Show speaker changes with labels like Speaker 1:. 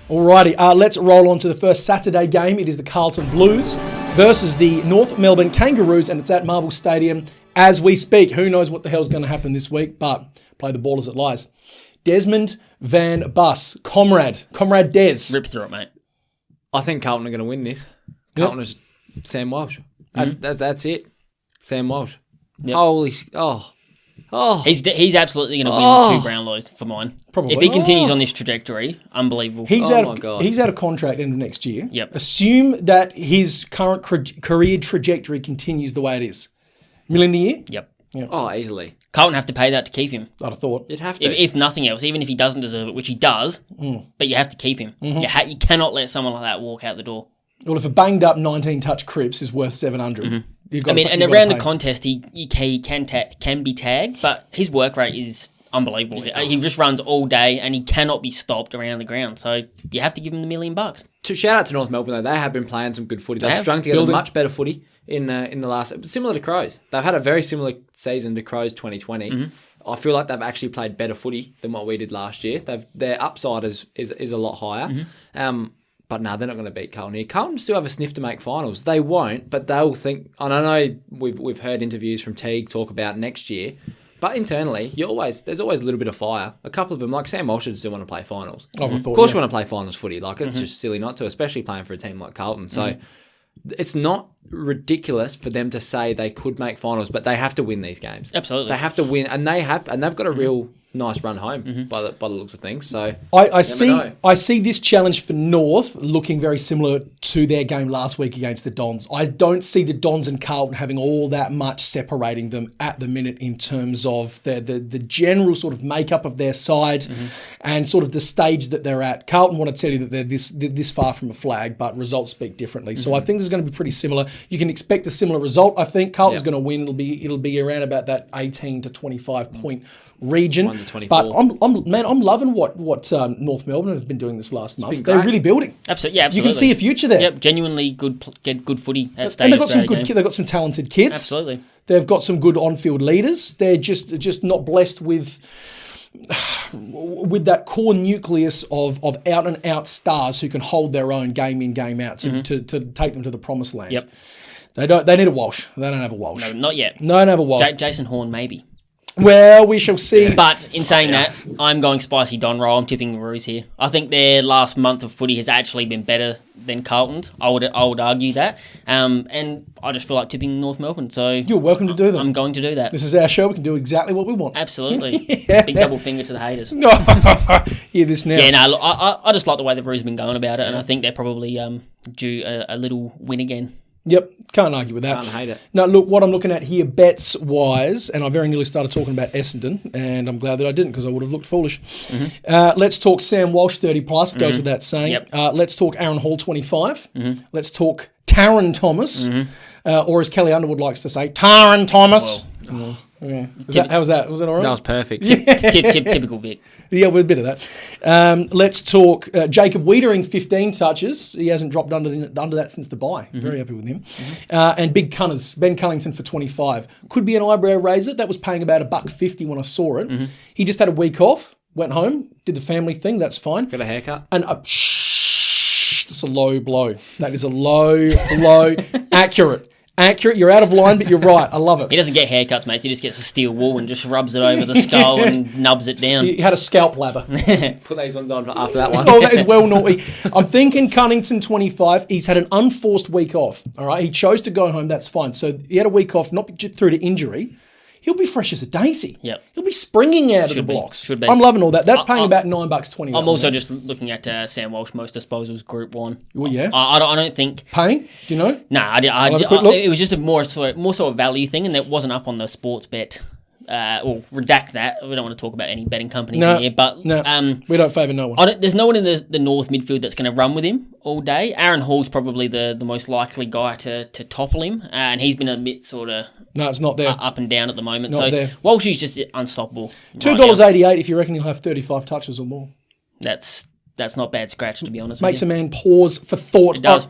Speaker 1: Alrighty, let's roll on to the first Saturday game. It is the Carlton Blues versus the North Melbourne Kangaroos, and it's at Marvel Stadium as we speak. Who knows what the hell's going to happen this week, but play the ball as it lies. Desmond Van Bus, Comrade Des.
Speaker 2: Rip through it, mate.
Speaker 3: I think Carlton are going to win this. Carlton is Sam Walsh. That's it. Sam Walsh.
Speaker 2: Yep.
Speaker 3: Holy... Oh,
Speaker 2: he's absolutely going to win 2 Brownlows for mine.
Speaker 1: Probably.
Speaker 2: If he continues on this trajectory, unbelievable.
Speaker 1: He's out of contract end of next year.
Speaker 2: Yep.
Speaker 1: Assume that his current career trajectory continues the way it is. $1 million a year?
Speaker 2: Yep.
Speaker 3: Oh, easily.
Speaker 2: Carlton have to pay that to keep him.
Speaker 1: I'd have thought.
Speaker 3: You'd have to.
Speaker 2: If nothing else, even if he doesn't deserve it, which he does, but you have to keep him. Mm-hmm. You cannot let someone like that walk out the door.
Speaker 1: Well, if a banged up 19-touch Cripps is worth $700,
Speaker 2: and around the contest, he can be tagged, but his work rate is unbelievable. Yeah. He just runs all day, and he cannot be stopped around the ground. So you have to give him the $1 million.
Speaker 3: To shout out to North Melbourne though, they have been playing some good footy. They've strung together much better footy in the last, similar to Crows. They've had a very similar season to Crows 2020. Mm-hmm. I feel like they've actually played better footy than what we did last year. Their upside is a lot higher. Mm-hmm. But no, they're not going to beat Carlton here. Carlton still have a sniff to make finals. They won't, but they'll think. And I know we've heard interviews from Teague talk about next year, but internally, there's always a little bit of fire. A couple of them, like Sam Walsh, still want to play finals. Of course, you want to play finals footy. Like it's just silly not to, especially playing for a team like Carlton. So it's not ridiculous for them to say they could make finals, but they have to win these games.
Speaker 2: Absolutely,
Speaker 3: they have to win, and they've got a real nice run home by the looks of things. So
Speaker 1: I see this challenge for North looking very similar to their game last week against the Dons. I don't see the Dons and Carlton having all that much separating them at the minute in terms of the general sort of makeup of their side and sort of the stage that they're at. Carlton want to tell you that they're this far from a flag, but results speak differently. So I think this is going to be pretty similar. You can expect a similar result. I think Carlton's going to win. It'll be around about that 18 to 25 point region. But I'm loving what North Melbourne have been doing this last month. They're really building.
Speaker 2: Absolutely, yeah, absolutely.
Speaker 1: You can see a future there.
Speaker 2: Yep, genuinely good footy at stage.
Speaker 1: And they've got some good. They've got some talented kids.
Speaker 2: Absolutely,
Speaker 1: they've got some good on-field leaders. They're just not blessed with that core nucleus of out and out stars who can hold their own game in, game out to take them to the promised land.
Speaker 2: Yep.
Speaker 1: They need a Walsh. They don't have a Walsh.
Speaker 2: No, not yet.
Speaker 1: No, don't have a Walsh.
Speaker 2: Jason Horn maybe.
Speaker 1: Well, we shall see.
Speaker 2: But in saying that, I'm going spicy Don roll. I'm tipping the Roos here. I think their last month of footy has actually been better than Carlton's. I would argue that. And I just feel like tipping North Melbourne. So
Speaker 1: you're welcome to do that.
Speaker 2: I'm going to do that.
Speaker 1: This is our show. We can do exactly what we want.
Speaker 2: Absolutely. Big double finger to the haters.
Speaker 1: Hear this now.
Speaker 2: Yeah, no, look, I just like the way the Roos have been going about it, and I think they're probably due a little win again.
Speaker 1: Yep, can't argue with that.
Speaker 3: Can't hate it.
Speaker 1: Now, look, what I'm looking at here, bets-wise, and I very nearly started talking about Essendon, and I'm glad that I didn't because I would have looked foolish. Let's talk Sam Walsh, 30+, goes without saying.
Speaker 2: Yep.
Speaker 1: Let's talk Aaron Hall, 25. Let's talk Taron Thomas, or as Kelly Underwood likes to say, Taron Thomas. Yeah. How was that? Was that all right?
Speaker 3: That was perfect.
Speaker 2: Typical Vic.
Speaker 1: Yeah, with a bit of that. Let's talk Jacob Wiedering, 15 touches. He hasn't dropped under that since the bye. Very happy with him. And big Cunners, Ben Cullington for 25. Could be an eyebrow raiser. That was paying about $1.50 when I saw it. He just had a week off, went home, did the family thing. That's fine.
Speaker 3: Got a haircut.
Speaker 1: And that's a low blow. That is a low blow. Accurate, you're out of line, but you're right. I love it.
Speaker 2: He doesn't get haircuts, mate. He just gets a steel wool and just rubs it over the skull and nubs it down.
Speaker 1: He had a scalp lather.
Speaker 3: Put those ones on after that one.
Speaker 1: Oh, that is well naughty. I'm thinking Cunnington, 25. He's had an unforced week off. All right, he chose to go home. That's fine. So he had a week off, not through to injury. He'll be fresh as a daisy.
Speaker 2: Yep.
Speaker 1: He'll be springing out of the blocks. I'm loving all that. That's paying about $9.20.
Speaker 2: I'm also just looking at Sam Walsh, most disposals, Group 1.
Speaker 1: Well, yeah.
Speaker 2: I don't think...
Speaker 1: Paying? Do you know?
Speaker 2: No, it was just a more sort of value thing, and it wasn't up on the sports bet. Or redact that. We don't want to talk about any betting companies in here, but
Speaker 1: we don't favour no one.
Speaker 2: There's no one in the North midfield that's going to run with him all day. Aaron Hall's probably the most likely guy to topple him, and he's been a bit sort of
Speaker 1: it's not there
Speaker 2: up and down at the moment.
Speaker 1: Not
Speaker 2: so
Speaker 1: there.
Speaker 2: Walshy's just unstoppable.
Speaker 1: $2.88 if you reckon he'll have 35 touches or more.
Speaker 2: That's not bad scratch, to be honest.
Speaker 1: Makes
Speaker 2: with you.
Speaker 1: a man pause for thought.
Speaker 2: It does.